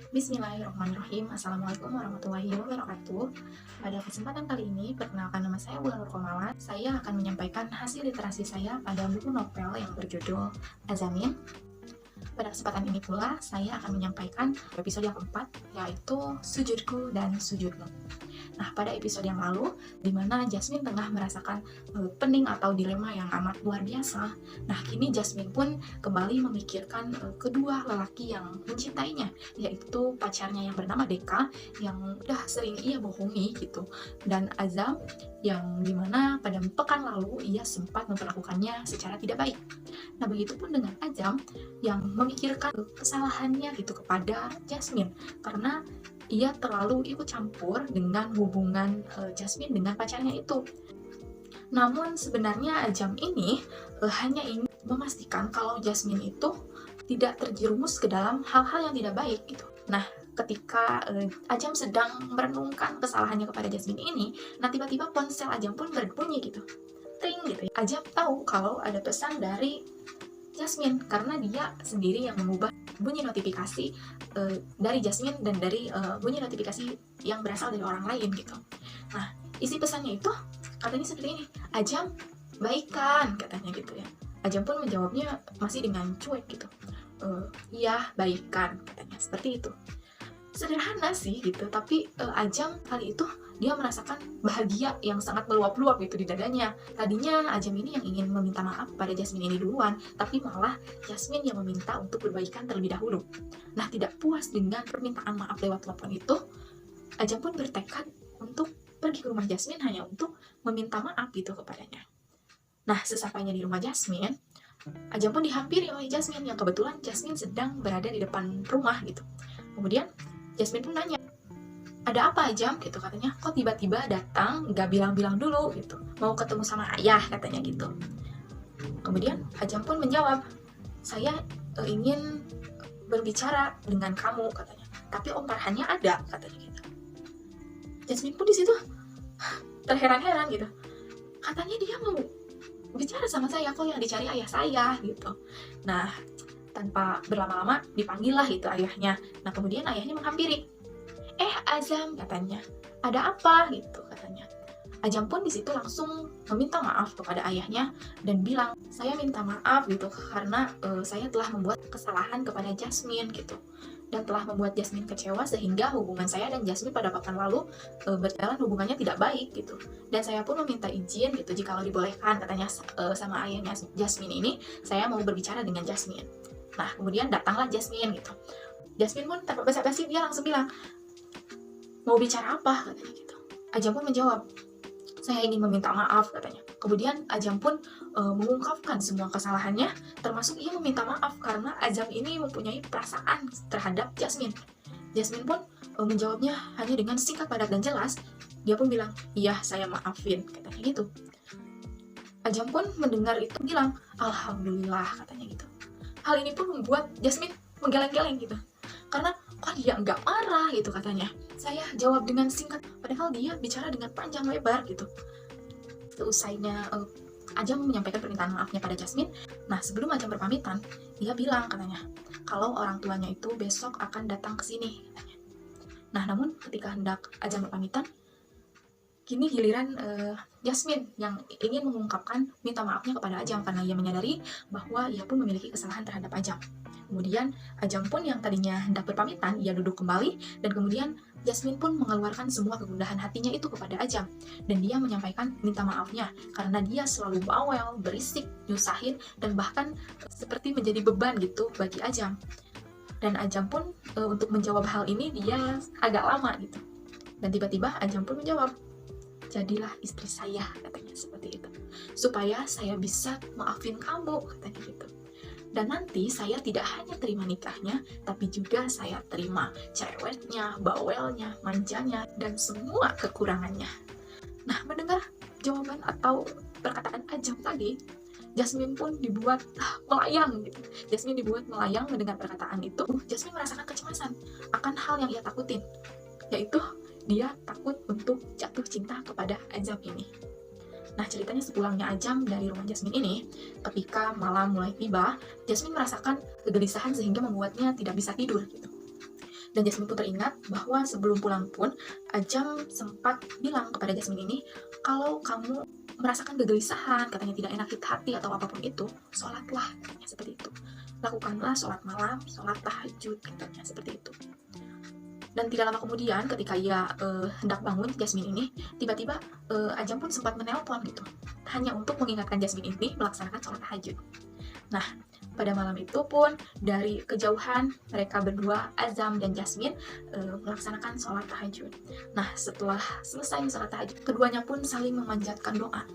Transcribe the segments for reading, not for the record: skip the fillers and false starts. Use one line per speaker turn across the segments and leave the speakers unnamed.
Bismillahirrahmanirrahim. Assalamualaikum warahmatullahi wabarakatuh. Pada kesempatan kali ini, perkenalkan nama saya Wulan Nurkomalat. Saya akan menyampaikan hasil literasi saya pada buku novel yang berjudul Azamin. Pada kesempatan ini pula, saya akan menyampaikan episode yang keempat, yaitu Sujudku dan Sujudmu. Nah, pada episode yang lalu, di mana Jasmine tengah merasakan pening atau dilema yang amat luar biasa. Nah, kini Jasmine pun kembali memikirkan kedua lelaki yang mencintainya, yaitu pacarnya yang bernama Deka, yang udah sering ia bohongi gitu, dan Azam, yang dimana pada pekan lalu ia sempat memperlakukannya secara tidak baik. Nah, begitupun dengan Azam yang memikirkan kesalahannya gitu kepada Jasmine, karena ia terlalu ikut campur dengan hubungan Jasmine dengan pacarnya itu. Namun sebenarnya Ajam ini hanya ingin memastikan kalau Jasmine itu tidak terjerumus ke dalam hal-hal yang tidak baik gitu. Nah, ketika Ajam sedang merenungkan kesalahannya kepada Jasmine ini, nah tiba-tiba ponsel Ajam pun berbunyi gitu. Ting gitu. Ajam tahu kalau ada pesan dari Jasmine karena dia sendiri yang mengubah bunyi notifikasi dari Jasmine dan dari bunyi notifikasi yang berasal dari orang lain gitu. Nah, isi pesannya itu katanya seperti ini, Ajam baikan katanya gitu ya. Ajam pun menjawabnya masih dengan cuek gitu. Iya baikan katanya seperti itu. Sederhana sih gitu, tapi Ajam kali itu dia merasakan bahagia yang sangat meluap-luap gitu di dadanya. Tadinya Ajam ini yang ingin meminta maaf pada Jasmine ini duluan, tapi malah Jasmine yang meminta untuk berbaikan terlebih dahulu. Nah, tidak puas dengan permintaan maaf lewat telepon itu, Ajam pun bertekad untuk pergi ke rumah Jasmine hanya untuk meminta maaf gitu kepadanya. Nah, sesampainya di rumah Jasmine, Ajam pun dihampiri oleh Jasmine yang kebetulan Jasmine sedang berada di depan rumah gitu. Kemudian Jasmine pun nanya, ada apa Ajam gitu katanya, kok tiba-tiba datang nggak bilang-bilang dulu gitu, mau ketemu sama ayah katanya gitu. Kemudian Ajam pun menjawab, saya ingin berbicara dengan kamu katanya, tapi Om Farhannya ada katanya gitu. Jasmine pun di situ terheran-heran gitu, katanya dia mau bicara sama saya, kok yang dicari ayah saya gitu. Nah, tanpa berlama-lama dipanggil lah itu ayahnya. Nah, kemudian ayahnya menghampiri, Azam katanya, ada apa gitu katanya. Ajam pun di situ langsung meminta maaf kepada ayahnya dan bilang, saya minta maaf gitu karena saya telah membuat kesalahan kepada Jasmine gitu, dan telah membuat Jasmine kecewa sehingga hubungan saya dan Jasmine pada pekan lalu berjalan hubungannya tidak baik gitu. Dan saya pun meminta izin gitu jikalau dibolehkan katanya sama ayahnya Jasmine ini, saya mau berbicara dengan Jasmine. Nah, kemudian datanglah Jasmine gitu. Jasmine pun tanpa basa-basi dia langsung bilang, mau bicara apa katanya gitu. Ajam pun menjawab, saya ingin meminta maaf katanya. Kemudian Ajam pun mengungkapkan semua kesalahannya, termasuk ia meminta maaf karena Ajam ini mempunyai perasaan terhadap Jasmine. Jasmine pun menjawabnya hanya dengan singkat, padat, dan jelas. Dia pun bilang, iya saya maafin katanya gitu. Ajam pun mendengar itu bilang, alhamdulillah katanya gitu. Hal ini pun membuat Jasmine menggeleng-geleng gitu, karena kok dia nggak marah gitu katanya. Saya jawab dengan singkat, padahal dia bicara dengan panjang lebar gitu. Seusainya Ajam menyampaikan permintaan maafnya pada Jasmine. Nah, sebelum Ajam berpamitan, dia bilang katanya, kalau orang tuanya itu besok akan datang ke sini katanya. Nah, namun ketika hendak Ajam berpamitan, kini giliran Jasmine yang ingin mengungkapkan minta maafnya kepada Ajam karena ia menyadari bahwa ia pun memiliki kesalahan terhadap Ajam. Kemudian Ajam pun yang tadinya hendak berpamitan, ia duduk kembali dan kemudian Jasmine pun mengeluarkan semua kegundahan hatinya itu kepada Ajam, dan dia menyampaikan minta maafnya karena dia selalu bawel, berisik, nyusahin, dan bahkan seperti menjadi beban gitu bagi Ajam. Dan Ajam pun untuk menjawab hal ini dia agak lama gitu. Dan tiba-tiba Ajam pun menjawab, jadilah istri saya katanya seperti itu, supaya saya bisa maafin kamu katanya gitu. Dan nanti saya tidak hanya terima nikahnya, tapi juga saya terima cerewetnya, bawelnya, manjanya, dan semua kekurangannya. Nah, mendengar jawaban atau perkataan Ajam tadi, Jasmine pun dibuat melayang gitu. Jasmine dibuat melayang mendengar perkataan itu. Jasmine merasakan kecemasan akan hal yang ia takutin, yaitu dia takut untuk jatuh cinta kepada Ajam ini. Nah, ceritanya sepulangnya Ajam dari rumah Jasmine ini, ketika malam mulai tiba, Jasmine merasakan kegelisahan sehingga membuatnya tidak bisa tidur gitu. Dan Jasmine pun teringat bahwa sebelum pulang pun Ajam sempat bilang kepada Jasmine ini, kalau kamu merasakan kegelisahan, katanya tidak enak di hati atau apapun itu, sholatlah, katanya seperti itu. Lakukanlah sholat malam, sholat tahajud, katanya seperti itu. Dan tidak lama kemudian ketika ia hendak bangun, Jasmine ini tiba-tiba Ajam pun sempat menelpon gitu, hanya untuk mengingatkan Jasmine ini melaksanakan sholat tahajud. Nah, pada malam itu pun dari kejauhan mereka berdua, Azam dan Jasmine, melaksanakan sholat tahajud. Nah, setelah selesai sholat tahajud, keduanya pun saling memanjatkan doa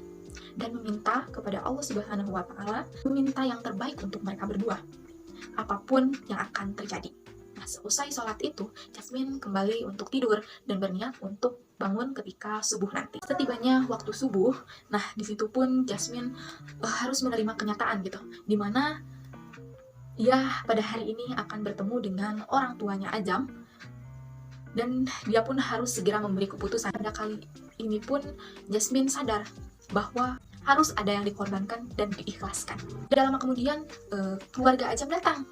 dan meminta kepada Allah Subhanahu wa Ta'ala, meminta yang terbaik untuk mereka berdua, apapun yang akan terjadi. Nah, seusai sholat itu, Jasmine kembali untuk tidur dan berniat untuk bangun ketika subuh nanti. Setibanya waktu subuh, nah disitu pun Jasmine harus menerima kenyataan gitu, dimana ia pada hari ini akan bertemu dengan orang tuanya Ajam, dan dia pun harus segera memberi keputusan. Pada kali ini pun Jasmine sadar bahwa harus ada yang dikorbankan dan diikhlaskan. Tidak lama kemudian keluarga Ajam datang.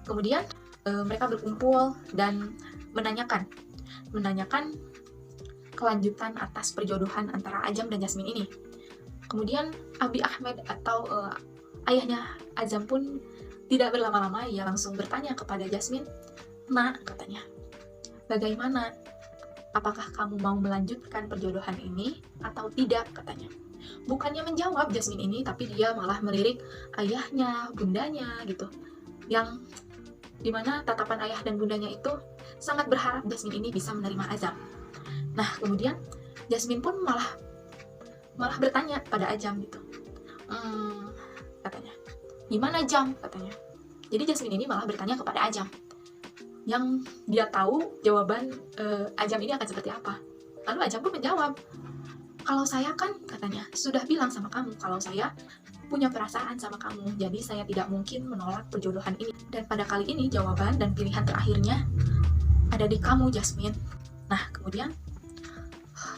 Kemudian mereka berkumpul dan menanyakan kelanjutan atas perjodohan antara Ajam dan Jasmine ini. Kemudian Abi Ahmed atau ayahnya Ajam pun tidak berlama-lama, ia langsung bertanya kepada Jasmine, "Nak," katanya, "bagaimana? Apakah kamu mau melanjutkan perjodohan ini atau tidak?" katanya. Bukannya menjawab Jasmine ini, tapi dia malah melirik ayahnya, bundanya gitu, yang dimana tatapan ayah dan bundanya itu sangat berharap Jasmine ini bisa menerima Ajam. Nah, kemudian Jasmine pun malah bertanya pada Ajam gitu, katanya, "Gimana Jam?" katanya. Jadi Jasmine ini malah bertanya kepada Ajam, yang dia tahu jawaban Ajam ini akan seperti apa. Lalu Ajam pun menjawab, "Kalau saya kan," katanya, "sudah bilang sama kamu kalau saya punya perasaan sama kamu, jadi saya tidak mungkin menolak perjodohan ini. Dan pada kali ini jawaban dan pilihan terakhirnya ada di kamu, Jasmine." Nah, kemudian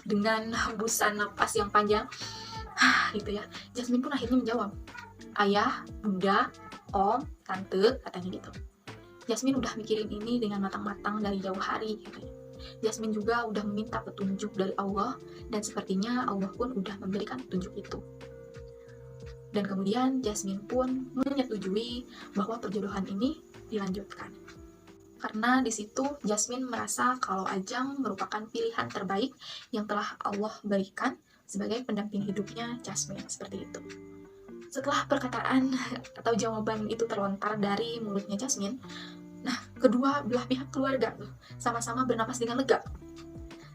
dengan hembusan napas yang panjang, gitu ya, Jasmine pun akhirnya menjawab, "Ayah, bunda, om, tante," katanya gitu. Jasmine udah mikirin ini dengan matang-matang dari jauh hari, katanya. Jasmine juga udah meminta petunjuk dari Allah, dan sepertinya Allah pun udah memberikan petunjuk itu. Dan kemudian Jasmine pun menyetujui bahwa perjodohan ini dilanjutkan. Karena di situ Jasmine merasa kalau Ajam merupakan pilihan terbaik yang telah Allah berikan sebagai pendamping hidupnya Jasmine, seperti itu. Setelah perkataan atau jawaban itu terlontar dari mulutnya Jasmine, nah kedua belah pihak keluarga tuh sama-sama bernapas dengan lega.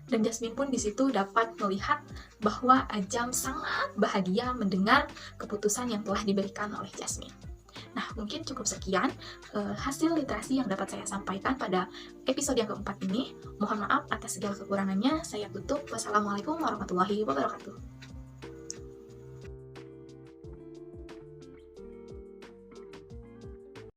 Dan Jasmine pun di situ dapat melihat bahwa Ajam sangat bahagia mendengar keputusan yang telah diberikan oleh Jasmine. Nah, mungkin cukup sekian hasil literasi yang dapat saya sampaikan pada episode yang keempat ini. Mohon maaf atas segala kekurangannya. Saya tutup. Wassalamualaikum warahmatullahi wabarakatuh.